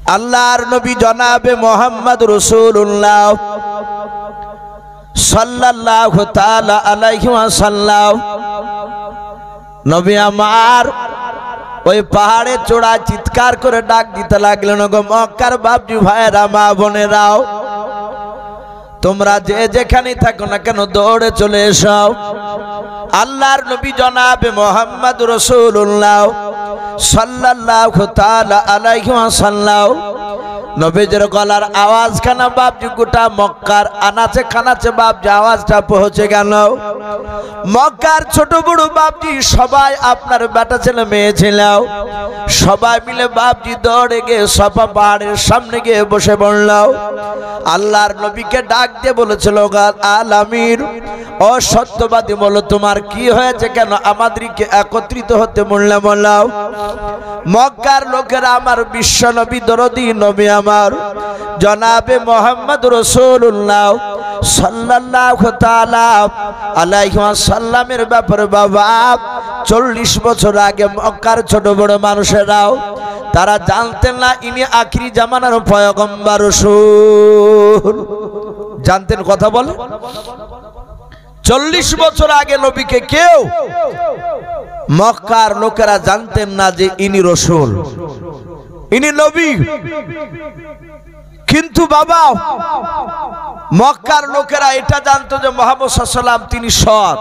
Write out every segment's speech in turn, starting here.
আল্লাহর নবী জনাবে মোহাম্মদ রাসূলুল্লাহ সাল্লাল্লাহু তাআলা আলাইহি ওয়াসাল্লাম নবী আমার ওই পাহাড়ে চূড়া চিৎকার করে ডাক দিতে লাগলেন, গো মক্কার বাপজি ভাইরা মা বোনেরাও, তোমরা যে যেখানে থাকো না কেন দৌড়ে চলে এসো। আল্লাহর নবী জনাবে মোহাম্মদ রাসূলুল্লাহ সাল্লাল্লাহু তাআলা আলাইহি ওয়াসাল্লাম নবীজির গলার আওয়াজখানা বাপজি গোটা মক্কার আনাচে কানাচে বাপজি আওয়াজটা পৌঁছে গেল। মক্কার ছোট বড় বাপজি সবাই আপনার বেটা ছেলে মেয়ে ছিল, সবাই মিলে বাপজি দৌড়ে গিয়ে সফা পাহাড়ের সামনে গিয়ে বসে পড়ল। আল্লাহর নবীকে ডাক দিয়ে বলেছিল, আলামির ও সত্যবাদী বলো, তোমার কি হয়েছে, কেন আমাদেরকে একত্রিত হতে বললে বলাও। মক্কার লোকেরা আমার বিশ্ব নবী দরদি নবী আমার জনাবে মোহাম্মদ রাসূলুল্লাহ সাল্লাল্লাহু তাআলা আলাইহি ওয়াসাল্লামের ব্যাপারে বাবা 40 বছর আগে মক্কার ছোট বড় মানুষেরাও তারা জানতেন না ইনি আখিরি জামানার পয়গম্বর রাসূল। জানতেন? কথা বলে 40 বছর আগে নবীকে কেউ মক্কার লোকেরা জানতেন না যে ইনি রাসূল, ইনি নবী। কিন্তু বাবা মক্কার লোকেরা এটা জানতো যে মুহাম্মদ সাল্লাল্লাহু আলাইহি ওয়াসাল্লাম তিনি সৎ,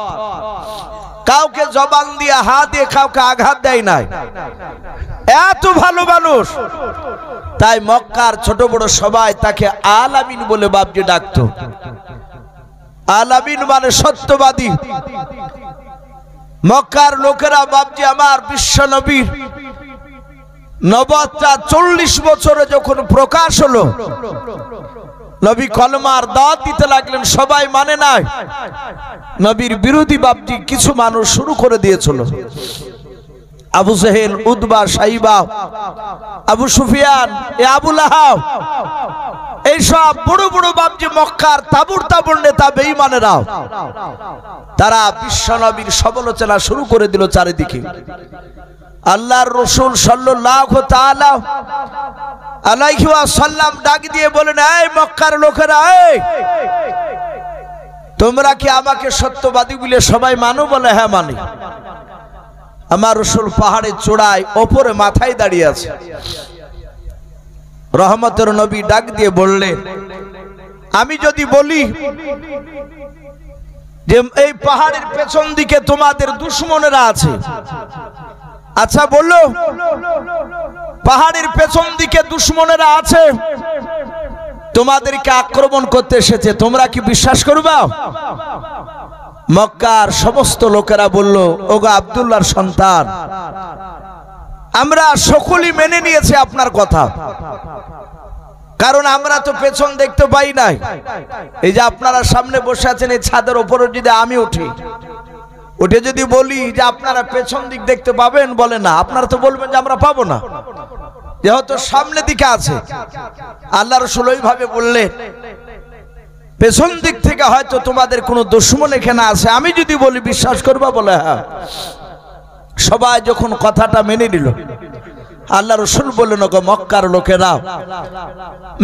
কাউকে জবান দিয়ে হাত দিয়ে কাউকে আঘাত দেয় নাই, এত ভালো মানুষ। তাই মক্কার ছোট বড় সবাই তাকে আলামিন বলে বাপজি ডাকতো। আলামিন মানে সত্যবাদী। মক্কার লোকেরা বাপজি আমার বিশ্ব নবীর নবুয়তটা 40 বছরে যখন প্রকাশ হলো, নবী কলমার দাওয়াত দিতে লাগলেন, সবাই মানে নাই। নবীর বিরোধী বাপজি কিছু মানুষ শুরু করে দিয়েছিল। আবু জেহেল, উতবা, সাইবা, আবু সুফিয়ান, আবু লাহাব, এইসব বড় বড় বাপজি মক্কার তাবুর তাবুর নেতা বেঈমানেরা তারা বিশ্ব নবীর সমালোচনা শুরু করে দিল চারিদিকে। আল্লাহর রাসূল সাল্লাল্লাহু তাআলা আলাইহি ওয়াসাল্লাম ডাক দিয়ে বলেন, এই মক্কার লোকেরা, এই তোমরা কি আমাকে সত্যবাদী বলে সবাই মানো? বলে হ্যাঁ মানি। আমার রাসূল পাহাড়ের চূড়ায় ওপরে মাথায় দাঁড়িয়ে আছে। রহমতের নবী ডাক দিয়ে বললেন, আমি যদি বলি যে এই পাহাড়ের পেছন দিকে তোমাদের দুশমনেরা আছে, আচ্ছা বললো পাহাড়ের পেছন দিকে দুশমনেরা আছে, তোমাদেরকে আক্রমণ করতে এসেছে, তোমরা কি বিশ্বাস করবা? মক্কার সমস্ত লোকেরা বলল, ওগো আব্দুল্লাহর সন্তান, আমরা সকলেই মেনে নিয়েছি আপনার কথা, কারণ আমরা তো পেছন দেখতে পাই নাই। এই যে আপনারা সামনে বসে আছেন, এই ছাদের উপরে যদি আমি উঠি, উঠে যদি বলি যে আপনারা পেছন দিক দেখতে পাবেন, বলে না, আপনারা তো বলবেন যে আমরা পাবো না, যেহেতু সামনে দিকে আছে। আল্লাহ রাসূল ওইভাবে বললেন, পেছন দিক থেকে হয়তো তোমাদের কোনো দুশমন এখানে আছে, আমি যদি বলি বিশ্বাস করবা? বলে হ্যাঁ। সবাই যখন কথাটা মেনে নিল, আল্লাহ রাসূল বললেন, ওগো মক্কার লোকেরা,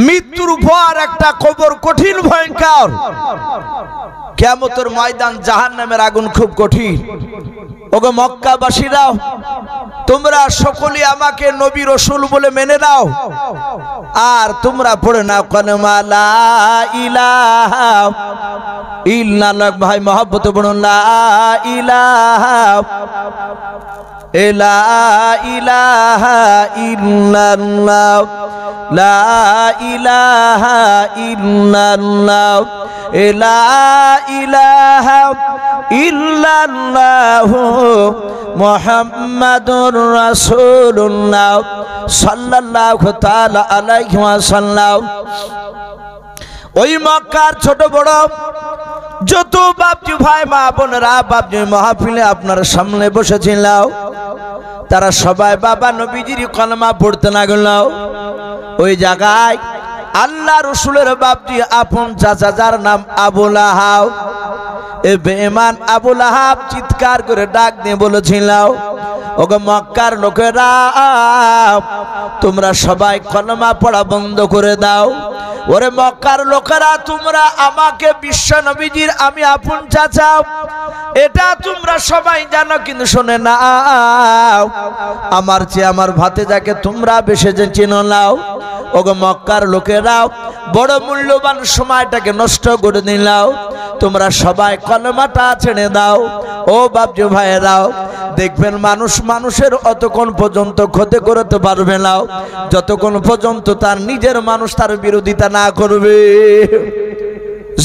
মৃত্যুর পর একটা কবর কঠিন ভয়ঙ্কর, কিয়ামতের ময়দান জাহান্নামের আগুন খুব কঠিন। ওগো মক্কাবাসীরা, তোমরা সকলেই আমাকে নবী রাসূল বলে মেনে নাও, আর তোমরা পড়ে নাও কালেমা লা ইলাহা ইল্লাল্লাহ। ভাই মহব্বতে বলুন লা ইলাহা লা ইলাহা ইল্লাল্লাহ, লা ইলাহা ইল্লাল্লাহ, লা ইলাহা ইল্লাল্লাহ মুহাম্মাদুর রাসূলুল্লাহ সাল্লাল্লাহু তাআলা আলাইহি ওয়াসাল্লাম। ওই মক্কার ছোট বড় যত বাপজি ভাই মা বোনেরা বাপজি মাহফিলে আপনার সামনে বসেছিল, তারা সবাই বাবা নবীজির কলমা পড়তে লাগল। ওই জায়গায় আল্লাহ রাসূলের বাপজি আপন চাচা, যার নাম আবু লাহাব, এ বেঈমান আবু লাহাব চিৎকার করে ডাক দিয়ে বলেছিল, ওগো মক্কার লোকেরা তোমরা সবাই কলমা পড়া বন্ধ করে দাও। ওরে মক্কার লোকেরা তোমরা আমাকে বিশ্ব নবীজির আমি আপন চাচা এটা তোমরা সবাই জানো, কিন্তু শুনে নাও আমার চেয়ে আমার ভাতিজাকে তোমরা বেশি চিনো নাও। ওগো মক্কার লোকেরা বড় মূল্যবান সময়টাকে নষ্ট করে দিলাও, তোমরা সবাই কলমাটা ছেড়ে দাও। ও বাপজি ভাইয়েরাও দেখবেন মানুষ মানুষের অতক্ষণ পর্যন্ত ক্ষতি করতে পারবে না যতক্ষণ পর্যন্ত তার নিজের মানুষ তার বিরোধিতা না করবে।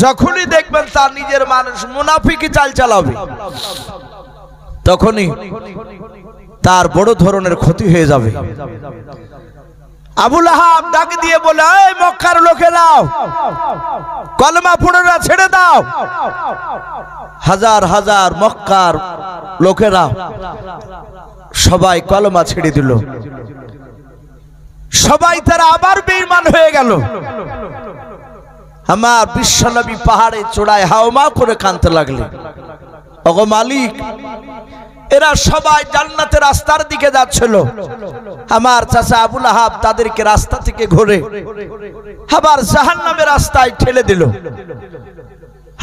যখনই দেখবেন তার নিজের মানুষ মুনাফিকি চাল চালাবে তখনই তার বড় ধরনের ক্ষতি হয়ে যাবে। আবু লাহাব ডাক দিয়ে বলে, এই মক্কার লোকেরা কলমা পড়া ছেড়ে দাও। হাজার হাজার মক্কার লোকেরা সবাই কলমা ছেড়ে দিল, সবাই তারা আবার বেঈমান হয়ে গেল। আমার বিশ্বনবী পাহাড়ে চূড়ায় হাওমা করে কাঁদতে লাগলেন, ওগো মালিক এরা সবাই জান্নাতের রাস্তার দিকে যাচ্ছিল, আমার চাচা আবু লাহাব তাদেরকে রাস্তা থেকে ঘুরে আবার জাহান্নামের রাস্তায় ঠেলে দিল।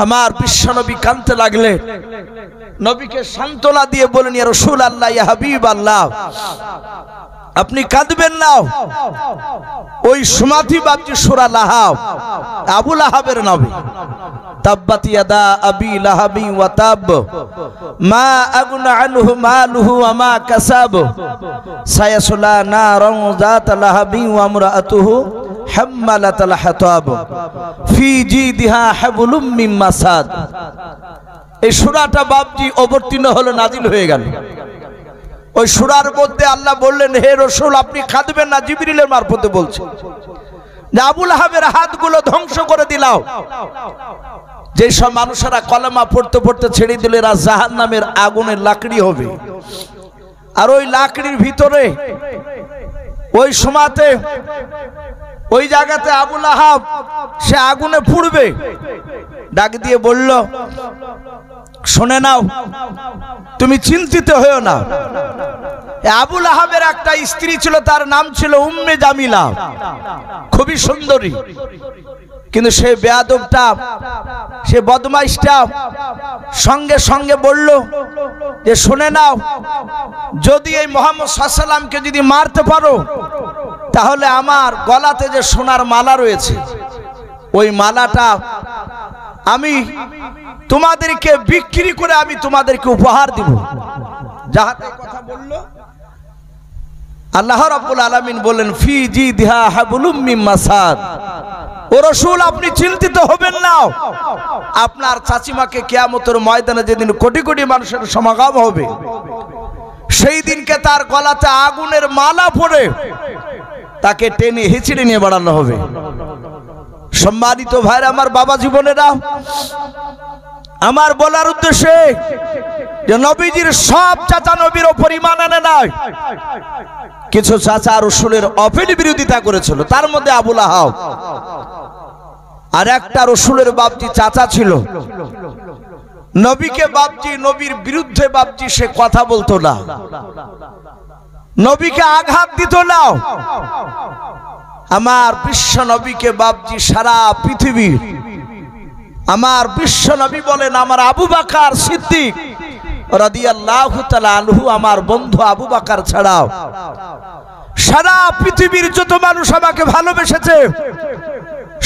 আমার বিশ্বনবী কাঁদতে লাগলেন, নবীকে সান্ত্বনা দিয়ে বলেন, ইয়া রাসূলুল্লাহ ইয়া হাবিবাল্লাহ আপনি কাঁদবেন না। ওই সুমাথি বাপজি সূরা লাহাব আবু লাহাবের নবী, তাব্বাত ইয়াদা আবি লাহাবি ওয়া তাব মা আগনা আনহু মালুহু ওয়া মা কাসাব সায়াসলা নারান যাত লাহাবি ওয়া আমরাতুহু হাম্মালাতাল হাতাব ফি জিদিহা হাবলুম মিন মাসাদ। এই সূরাটা বাপজি অবতীর্ণ হলো, নাজিল হয়ে গেল। ওই সূরার মধ্যে আল্লাহ বললেন, হে রাসূল আপনি কাঁদবেন না, জিবরিলের মারফতে বলছে যে আবু লাহাবের হাতগুলো ধ্বংস করে দিলাও। যে সব মানুষেরা কলেমা পড়তে পড়তে ছেড়ে দিলে এরা জাহান্নামের আগুনের লাকড়ি হবে, আর ওই লাকড়ির ভিতরে ওই সময়তে ওই জায়গাতে আবু লাহাব সে আগুনে পুড়বে। ডাক দিয়ে বলল, শুনে নাও তুমি চিন্তিত হয়েও না। আবু লাহাবের একটা স্ত্রী ছিল, তার নাম ছিল উম্মে জামিলা, খুবই সুন্দরী, কিন্তু সে বেয়াদবটা সে বদমাইশটা সঙ্গে সঙ্গে বলল যে শুনে নাও যদি এই মুহাম্মদ সাল্লাল্লাহু আলাইহি ওয়াসাল্লামকে যদি মারতে পারো তাহলে আমার গলাতে যে সোনার মালা রয়েছে ওই মালাটা আমি তোমাদেরকে বিক্রি করে আমি তোমাদেরকে উপহার দিব। যাহাতে কথা বলল আল্লাহ রাব্বুল আলামিন বলেন, ফি জিদিহা হাবলুম মিন মাসাদ। ও রাসূল আপনি চিন্তিত হবেন না, আপনার চাচিমাকে কিয়ামতের ময়দানে যেদিন কোটি কোটি মানুষের সমাগম হবে সেই দিনকে তার গলাতে আগুনের মালা পরে তাকে টেনে হিচড়ে নিয়ে বাড়ানো হবে। সম্মানিত ভাইরা আমার, বাবা জীবনেরা, আমার বলার উদ্দেশ্যে যে নবীজির সব চাচা নবীর উপর ঈমান আনে নাই, কিছু চাচা রাসূলের অপেন বিরোধিতা করেছিল, তার মধ্যে আবু লাহাব। আর একটা রাসূলের বাপজি চাচা ছিল, নবীকে বাপজি নবীর বিরুদ্ধে বাপজি সে কথা বলতো না, নবীকে আঘাত দিত না। আমার বিশ্ব নবীকে বাপজি সারা পৃথিবীর আমার বিশ্ব নবী বলেন, আমার আবু বকর সিদ্দিক রাদিয়াল্লাহু তাআলা আনহু আমার বন্ধু আবু বকর ছাড়াও সারা পৃথিবীর যত মানুষ আমাকে ভালোবেসেছে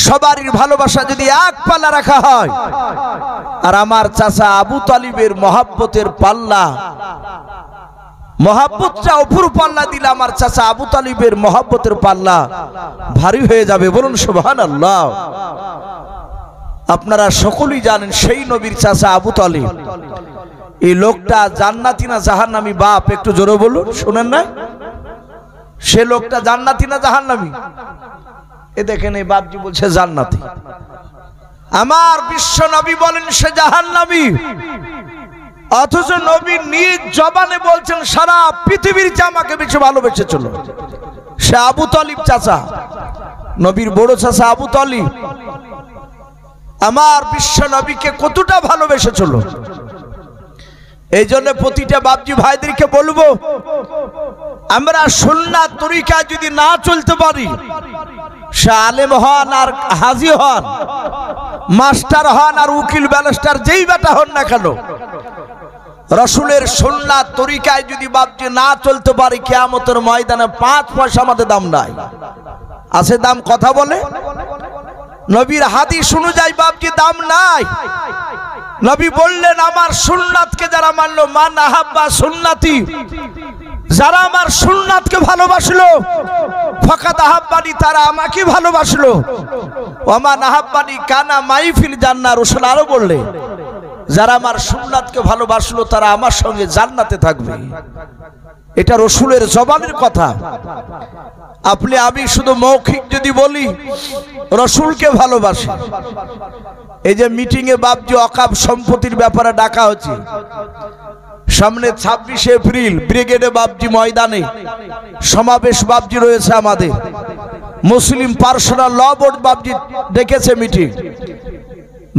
সবারই ভালোবাসা যদি এক পাল্লা রাখা হয় আর আমার চাচা আবু তালিবের মহব্বতের পাল্লা, মহব্বতটা উপর পাল্লা দিলে আমার চাচা আবু তালিবের মহব্বতের পাল্লা ভারী হয়ে যাবে। বলুন সুবহানাল্লাহ। আপনারা সকলেই জানেন সেই নবীর চাচা আবু তালিব, এই লোকটা জান্নাতি না জাহান্নামী? বাপ একটু জোরে বলুন, শুনেন না? সে লোকটা জান্নাতি না জাহান্নামী? এ দেখেন এই বাপজি বলছে জান্নাতি, আমার বিশ্ব নবী বলেন সে জাহান্নামী। অথচ নবী নিজ জবানে বলছেন সারা পৃথিবীর যে আমাকে বেশি ভালোবেসেছিল সে আবু তালিব চাচা, নবীর বড় চাচা আবু তালিব আমার বিশ্ব নবীকে কতটা ভালোবেসেছিল। এই জন্য প্রতিটা বাপজি ভাইদেরকে বলবো, আমরা সুন্নাত তরিকা যদি না চলতে পারি, সে আলেম হন আর হাজি হন, মাস্টার হন আর উকিল ব্যারিস্টার যেই বেটা হন না কেন, রসুলের সুন্নাত তরিকায় যদি বাপজি না চলতে পারি, কিয়ামতের ময়দানে 5 পয়সা আমাদের দাম নাই। আছে দাম? কথা বলে। নবীর হাদিস অনুযায়ী বাপজি দাম নাই। নবী বললেন, আমার সুন্নাতকে যারা মানলো, মান আহাব্বা সুন্নাতি, যারা আমার সুন্নাতকে ভালোবাসলো, ফাকাদ আহাব্বানি, তারা আমাকে ভালোবাসলো, ওমান আহাব্বানি কানা মাই ফিল জান্নাহ। রাসূল আরো বললেন, যারা আমার সুন্নাতকে ভালোবাসলো তারা আমার সঙ্গে জান্নাতে থাকবে। এটা রাসূলের জবানের কথা। আপনি আমি শুধু মৌখিক যদি বলি রাসূলকে ভালোবাসি, এই যে মিটিং এ বাপজি ওয়াকফ সম্পত্তির ব্যাপারে ডাকা হচ্ছে, সামনে 26 এপ্রিল ব্রিগেডে বাপজি ময়দানে সমাবেশ বাপজি রয়েছে, আমাদের মুসলিম পার্সোনাল ল বোর্ড বাপজি ডেকেছে মিটিং।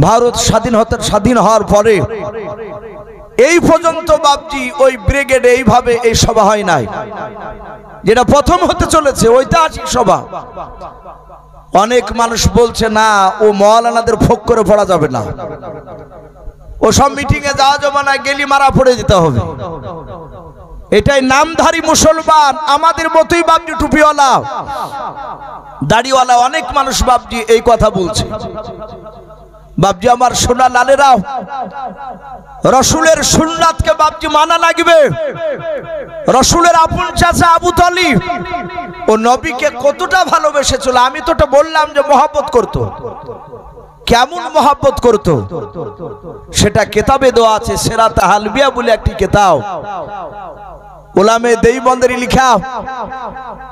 ভারত স্বাধীন হওয়ার পরে এই পর্যন্ত বাপজি ওই ব্রিগেডে এইভাবে এই সভা হয় নাই, যেটা প্রথম হতে চলেছে, ঐতিহাসিক সভা। অনেক মানুষ বলছে না, ও মাওলানাদের ফোক করে পড়া যাবে না, ও সব মিটিং এ যাওয়া যাবে না, গেলি মারা পড়ে যেতে হবে। এটাই নামধারী মুসলমান, আমাদের মতোই বাপজি টুপিওয়ালা দাড়িওয়ালা অনেক মানুষ বাপজি এই কথা বলছে। বাপজি আমার সোনা লালেরাও, রসুলের সুন্নাতকে বাপজি মানা লাগবে। রসুলের আপন চাচা আবু তালিব ও নবীকে কতটা ভালোবেসেছিল, আমি তো বললাম যে মহব্বত করতো। কেমন মহব্বত করতো সেটা কিতাবে দেওয়া আছে, সিরাত হালবিয়া বলে একটি কিতাব, ওলামে দেওবন্দের লেখা।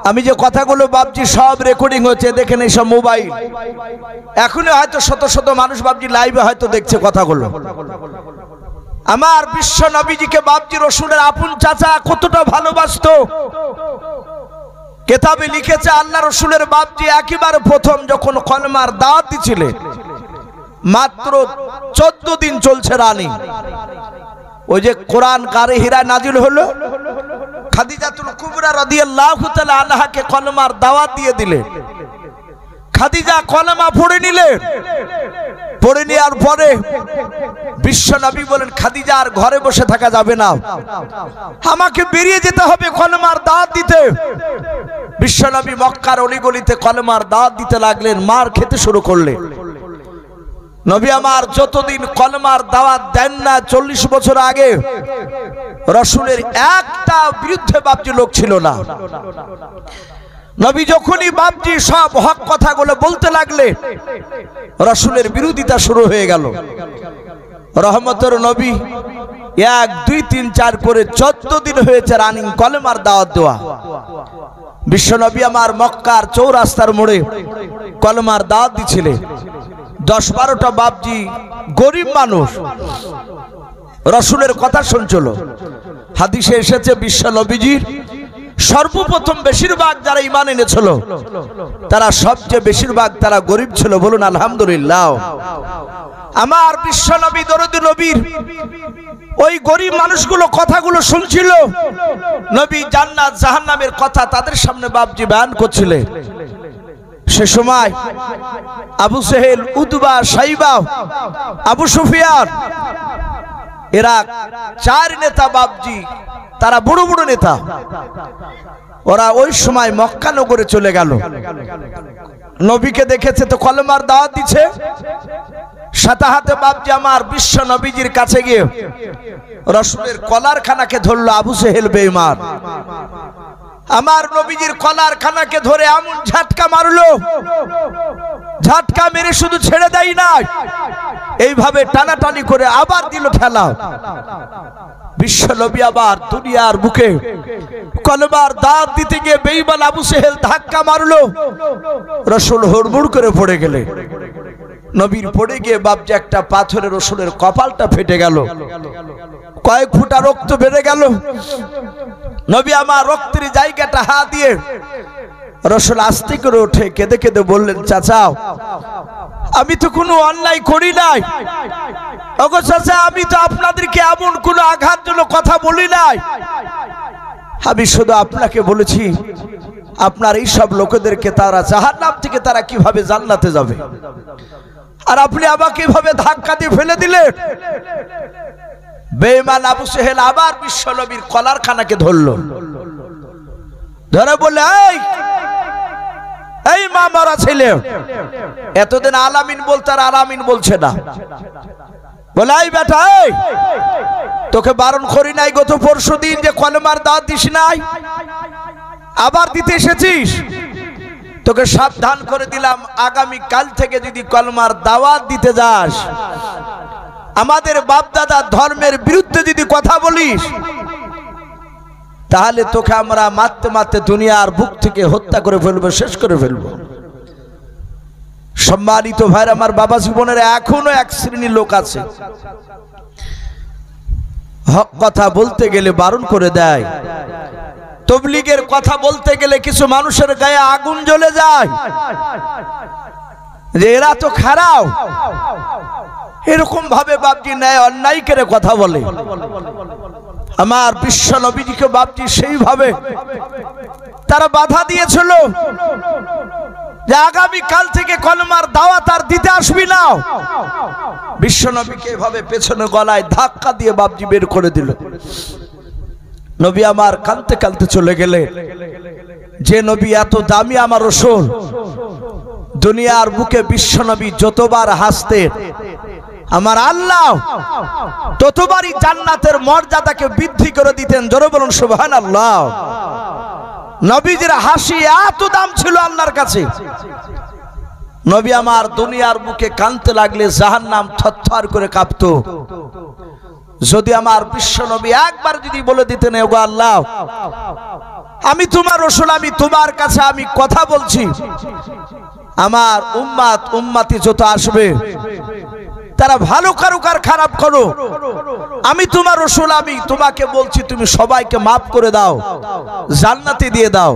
আমি যে কথাগুলো বাপজি সব রেকর্ডিং হচ্ছে, দেখেন এই সব মোবাইল, এখনো হয়তো শত শত মানুষ বাপজি লাইভে হয়তো দেখছে কথাগুলো। আমার বিশ্ব নবীজিকে বাপজি রসুলের আপন চাচা কতটা ভালোবাসতো, কিতাবে লিখেছে। আল্লাহ রসুলের বাপজি একেবারে প্রথম যখন কলমার দাওয়াত দিছিলেন, মাত্র 14 দিন চলছে রানী, ওই যে কোরআন কারে হীরা নাজিল হলো, খাদিজাতুল কুবরা রাদিয়াল্লাহু তাআলা আনহাকে কলমার দাওয়াত দিয়ে দিলেন। খাদিজা কলমা পড়ে নিলেন। পড়ে নেওয়ার পরে বিশ্ব নবী বলেন, খাদিজা আর ঘরে বসে থাকা যাবে না, আমাকে বেরিয়ে যেতে হবে কলমার দাওয়াত দিতে। বিশ্ব নবী মক্কার অলিগলিতে কলমার দাওয়াত দিতে লাগলেন, মার খেতে শুরু করলেন। নবী আমার যতদিন কলমার দাওয়াত দেন না, 40 বছর আগে রসুলের একটা বিরুদ্ধে বাপজি লোক ছিল না। নবী যখনই বাপজি সব হক কথাগুলো বলতে লাগলে, রসুলের বিরোধিতা শুরু হয়ে গেল। রহমতের নবী 1, 2, 3, 4 করে 14 দিন হয়েছে রানিং কলমার দাওয়াত দেওয়া। বিশ্ব নবী আমার মক্কার চৌরাস্তার মোড়ে কলমার দাওয়াত দিছিলেন। 10-12টা বাপজি গরিব মানুষ রসুলের কথা শুনছিল। হাদিসে এসেছে বিশ্ব নবীজির সর্বপ্রথম বেশিরভাগ যারা ঈমান এনেছিল তারা সবচেয়ে বেশিরভাগ তারা গরিব ছিল। বলুন আলহামদুলিল্লাহ। আমার বিশ্ব নবী দরুদ নবীর ওই গরিব মানুষগুলো কথাগুলো শুনছিল। নবী জান্নাত জাহান্নামের কথা তাদের সামনে বাপজি বয়ান করছিলেন। সে সময় আবু সেহেল, উতবা, সাইবা, আবু সুফিয়ান, এরা 4 নেতা বাপজি, তারা বড় বড় নেতা। ওরা ওই সময় মক্কা নগরে চলে গেল। নবীকে দেখেছে তো কলমার দাওয়াত দিচ্ছে। সাথে হাতে বাপজি আমার বিশ্ব নবীজির কাছে গিয়ে রসুলের কলার খানাকে ধরলো আবু সেহেল বেঈমান। আমার নবীজির কলার খানাকে ধরে এমন ঝাটকা মারলো, ঝাটকা মেরে শুধু ছেড়ে দেয় না, এইভাবে টানাটানি করে আবার দিল ঠেলা। বিশ্ব নবী আবার দুনিয়ার বুকে কলমার দাওয়াত দিতে গিয়ে বেঈমান আবু সেহেল ধাক্কা মারলো, রসুল হুড়মুড় করে পড়ে গেলে। নবীর পড়ে গিয়ে বাপজি একটা পাথরে রসুলের কপালটা ফেটে গেল, কয়েক ফুটা রক্ত বেড়ে গেল। নবী আমার রক্তের জায়গাটা হাত দিয়ে রসুল আস্তে করে উঠে কেঁদে কেঁদে বললেন, চাচা আমি তো কোনো অন্যায় করি নাই, ওগো চাচা, আমি তো আপনাদেরকে এমন কোনো আঘাতজনক কথা বলি নাই, আমি শুধু আপনাকে বলেছি আপনার এই সব লোকেদেরকে তারা জাহান্নাম থেকে তারা কিভাবে জান্নাতে যাবে, আর আপনি আমাকে এভাবে ধাক্কা দিয়ে ফেলে দিলেন। বেঈমান আবু সেহেল আবার বিশ্বনবীর কলারখানাকে ধরল, ধরে বলে, এই মা মারা ছেলে, এতদিন আলামিন বলতে আর আলামিন বলছে না, বলে এই বেটা, তোকে বারণ করি নাই গত পরশুদিন যে কলমার দাওয়াত দিস নাই, আবার দিতে এসেছিস? তোকে সাবধান করে দিলাম, আগামী কাল থেকে যদি কলমার দাওয়াত দিতে যাস, আমাদের বাপদাদা ধর্মের বিরুদ্ধে যদি কথা বলিস, তাহলে তোকে আমরা মারতে মারতে দুনিয়ার বুক থেকে হত্যা করে ফেলবো, শেষ করে ফেলবো। সম্মানিত ভাইরা আমার, বাবা জীবনের এখনো এক শ্রেণীর লোক আছে, হক কথা বলতে গেলে বারণ করে দেয়, তবলিগের কথা বলতে গেলে কিছু মানুষের গায়ে আগুন জ্বলে যায় যে এরা তো খারাপ, এরকম ভাবে বাপজি ন্যায় অন্যায় করে কথা বলে। আমার বিশ্ব নবীজিকে বাপজি সেইভাবে তারা বাধা দিয়েছিল যে আগামী কাল থেকে কলমার দাওয়াত আর দিতে আসবি না। বিশ্ব নবীকে এভাবে পেছনে গলায় ধাক্কা দিয়ে বাপজি বের করে দিল। নবী আমার কাঁদতে কাঁদতে চলে গেলে, যে নবী এত দামি আমার রাসূল, দুনিয়ার বুকে বিশ্ব নবী যতবার হাসতেন আমার আল্লাহ ততবারই জান্নাতের মর্যাদাকে বৃদ্ধি করে দিতেন। জোরে বলুন সুবহানাল্লাহ। নবীজির হাসি এত দাম ছিল আল্লাহর কাছে। নবী আমার দুনিয়ার বুকে কাঁদতে লাগলে জাহান্নাম থরথর করে কাঁপতো। যদি আমার বিশ্ব নবী একবার যদি বলে দিতেন, ওগো আল্লাহ, আমি তোমার রাসূল, আমি তোমার কাছে আমি কথা বলছি, আমার উম্মত উম্মতি যত আসবে তারা ভালো করুক আর খারাপ করো, আমি তোমার রাসূল, আমি তোমাকে বলছি তুমি সবাইকে মাফ করে দাও, জান্নাতে দিয়ে দাও।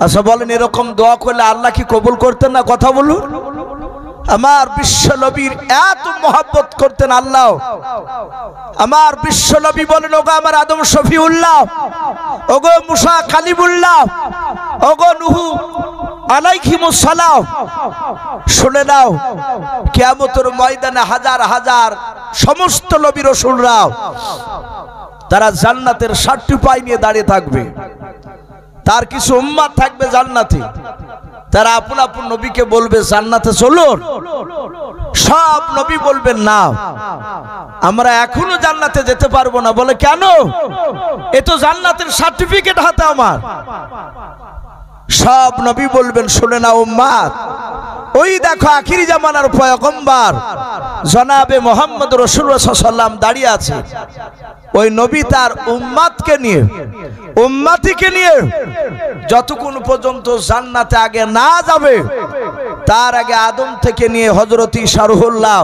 আচ্ছা বলেন, এরকম দোয়া করলে আল্লাহ কি কবুল করতেন না? কথা বলুন। আমার বিশ্ব নবীর এত মহব্বত করতেন আল্লাহ। আমার বিশ্ব নবী বলেন, ওগো আমার আদম শফিউল্লাহ, ওগো মুসা কালিমুল্লাহ, ওগো নূহ আলাইহিমুস সালাম, শুনে নাও, কিয়ামতের ময়দানে হাজার হাজার সমস্ত নবী রাসূলরা তারা জান্নাতের সার্টিফাই নিয়ে দাঁড়িয়ে থাকবে। তার কিছু উম্মত থাকবে জান্নাতে, তারা আপন আপন নবীকে বলবে জান্নাতে চলুন। সব নবী বলবেন না, আমরা এখনো জান্নাতে যেতে পারবো না। বলে কেন? এ তো জান্নাতের সার্টিফিকেট হাতে আমার। সব নবী বলবেন, শুনে না উম্মত, ওই দেখো আখিরি জামানার পয়গম্বর জনাবে মুহাম্মদ রাসূলুল্লাহ সাল্লাল্লাহু আলাইহি ওয়াসাল্লাম দাঁড়িয়ে আছে। ওই নবী তার উম্মতকে নিয়ে, উম্মতিকে নিয়ে যতক্ষণ পর্যন্ত জান্নাতে আগে না যাবে, তার আগে আদম থেকে নিয়ে হযরত ঈসা রূহুল্লাহ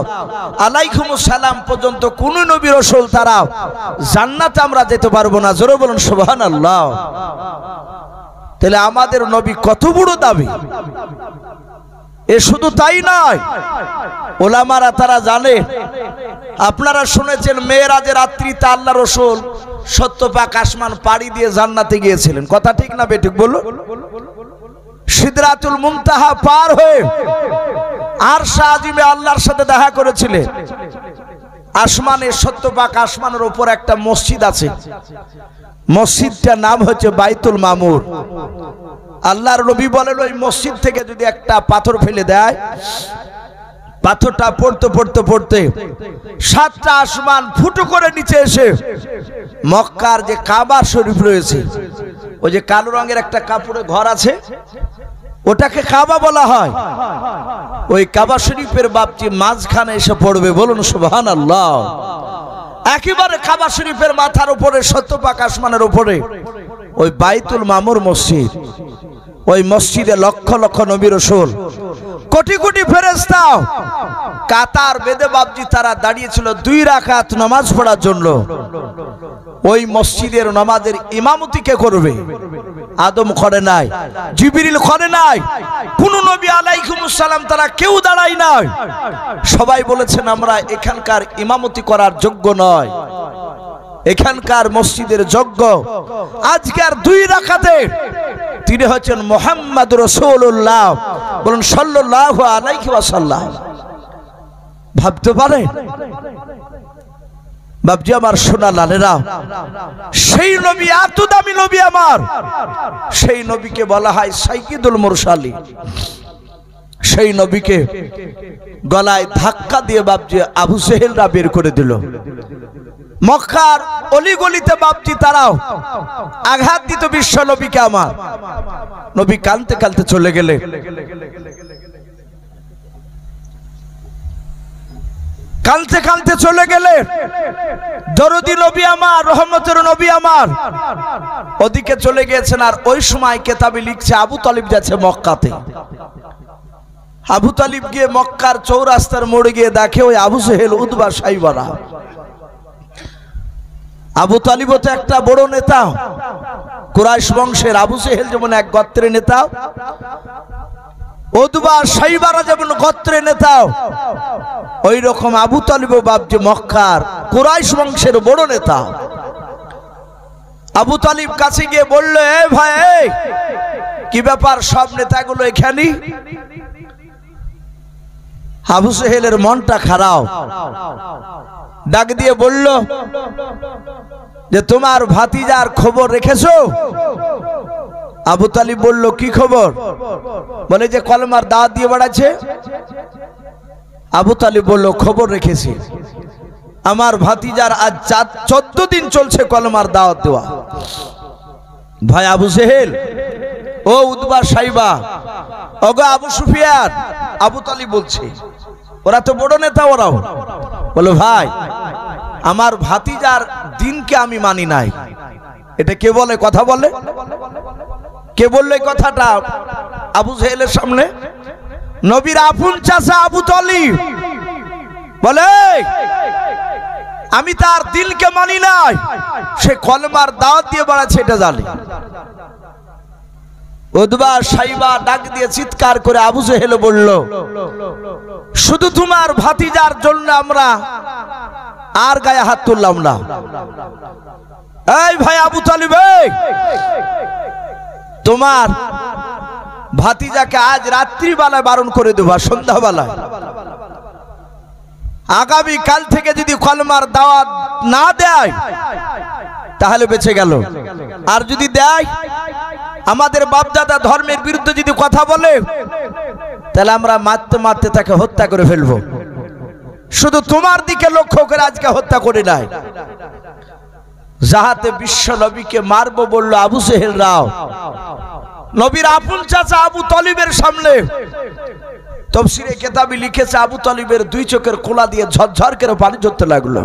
আলাইহিমুস সালাম পর্যন্ত কোন নবী রাসূল তারা জান্নাতে আমরা যেতে পারবো না। জোরে বলুন সুবহানাল্লাহ। তাহলে আমাদের নবী কত বড় দাবি। এ শুধু তাই নয়, ওলামারা তারা জানে, আপনারা শুনেছেন মেরাজের রাত্রিতে আল্লাহ রাসূল 70 পাক আসমান পাড়ি দিয়ে জান্নাতে গিয়েছিলেন। কথা ঠিক না বেঠিক বলুন? সিদরাতুল মুনতাহা পার হয়ে আরশ আজিমে আল্লাহর সাথে দেখা করেছিলেন। আসমানে 70 পাক আসমানের উপর একটা মসজিদ আছে, মসজিদটার নাম হচ্ছে বাইতুল মামুর। আল্লাহর নবী বলেন, ওই মসজিদ থেকে যদি একটা পাথর ফেলে দেয়, পাথরটা পড়তে পড়তে পড়তে 7টা আসমান ফুটো করে নিচে এসে মক্কার যে কাবা শরীফ রয়েছে, ওই যে কালো রঙের একটা কাপড়ে ঘর আছে, ওটাকে কাবা বলা হয়। ওই কাবা শরীফের বাপজি মাঝখানে এসে পড়বে। বলুন সুবহানাল্লাহ। একেবারে কাবা শরীফের মাথার উপরে 70 পাক আসমানের উপরে ওই বাইতুল মামুর মসজিদ। ওই মসজিদে লক্ষ লক্ষ নবী রাসূল, কোটি কোটি ফেরেশতা কাতার বেঁধে বাপজি তারা দাঁড়িয়েছিল 2 রাকাত নামাজ পড়ার জন্য। ওই মসজিদের নামাজের ইমামতি কে করবে? আদম করে নাই, জিবরিল করে নাই, কোন নবী আলাইহিস সালাম তারা কেউ দাঁড়ায় নাই। সবাই বলেছেন আমরা এখানকার ইমামতি করার যোগ্য নয়, এখানকার মসজিদের যোগ্য আজকের 2 রাকাতে তিনি হচ্ছেন মুহাম্মদুর রাসূলুল্লাহ, বলুন সাল্লাল্লাহু আলাইহি ওয়াসাল্লাম। ভাবতে পারেন বাপজি আমার সোনা লালেরা, সেই নবী এত দামি নবী আমার, সেই নবীকে বলা হয় সাইয়্যিদুল মুরসালিন। সেই নবীকে গলায় ধাক্কা দিয়ে বাপজি আবু জেহেলরা বের করে দিল। মক্কার অলিগলিতে বাপজি তারাও আঘাত দিত বিশ্ব নবীকে আমার। নবী কাঁদতে কাঁদতে চলে গেলে, কাঁদতে কাঁদতে চলে গেলে দরদি নবী আমার, রহমতের নবী আমার ওদিকে চলে গিয়েছেন। আর ওই সময় কেতাবে লিখছে আবু তালিব যাচ্ছে মক্কাতে। আবু তালিব গিয়ে মক্কার চৌরাস্তার মোড়ে গিয়ে দেখে ওই আবু জেহেল, উতবা, সাইবারা। আবু তালিব তো একটা বড় নেতা, কুরাইশ বংশের। আবু জেহেল যেমন এক গোত্রের নেতা, উতবা সাইবারা যেমন গোত্রের নেতা, ওই রকম আবু তালিব বাপজি মক্কার কুরাইশ বংশের বড় নেতা। আবু তালিব কাছে গিয়ে বলল, এ ভাই কি ব্যাপার, সব নেতাগুলো এখানে? আবু জেহেলের মনটা খারাপ, ডাক দিয়ে বলল যে তোমার ভাতিজার খবর রেখেছো? আবু তালিব বলল, কি খবর? বলে যে কলমার দাওয়াত দিয়ে বেড়াচ্ছে। আবু তালিব বলল, খবর রেখেছি, আমার ভাতিজার আজ 14 দিন চলছে কলমার দাওয়াত দেওয়া। ভাই আবু জেহেল, ও উতবা, সাইবা, ওগো আবু সুফিয়ান, আবু তালিব বলছে, ওরা তো বড় নেতা। ওরাও বলো, ভাই আমার ভাতিজার দিনকে আমি মানি নাই। এটা কে বলে? কথা বলে কে বললে কথাটা আবু জেহেলের সামনে? নবীর আপন চাচা আবু তালিব বলে, আমি তার দিলকে মানি নাই, সে কলমার দাওয়াত দিয়ে বেড়াচ্ছে, এটা জানি। উতবা সাইবা ডাক দিয়ে চিৎকার করে আবু জেহেল বলল, শুধু তোমার ভাতিজার জন্য আমরা আর গায়ে হাত তুললাম না। এই ভাই আবু তালিব, তোমার ভাতিজাকে আজ রাত্রিবেলায় বারণ করে দেবা, সন্ধ্যাবেলায়। আগামী কাল থেকে যদি কলমার দাওয়াত না দেয় তাহলে বেঁচে গেল, আর যদি দেয়, আমাদের বাপদাদা ধর্মের বিরুদ্ধে যদি কথা বলে, তাহলে আমরা মারতে মারতে তাকে হত্যা করে ফেলবো। শুধু তোমার দিকে লক্ষ্য করে আজকে হত্যা করে নাই, যাহাতে বিশ্ব নবীকে মারবো বলল আবু জেহেল রাও। নবীর আপন চাচা আবু তালিবের সামনে তফসিরে কেতাবে লিখেছে আবু তালিবের 2 চোখের কোলা দিয়ে ঝরঝর করে পানি ঝরতে লাগলো।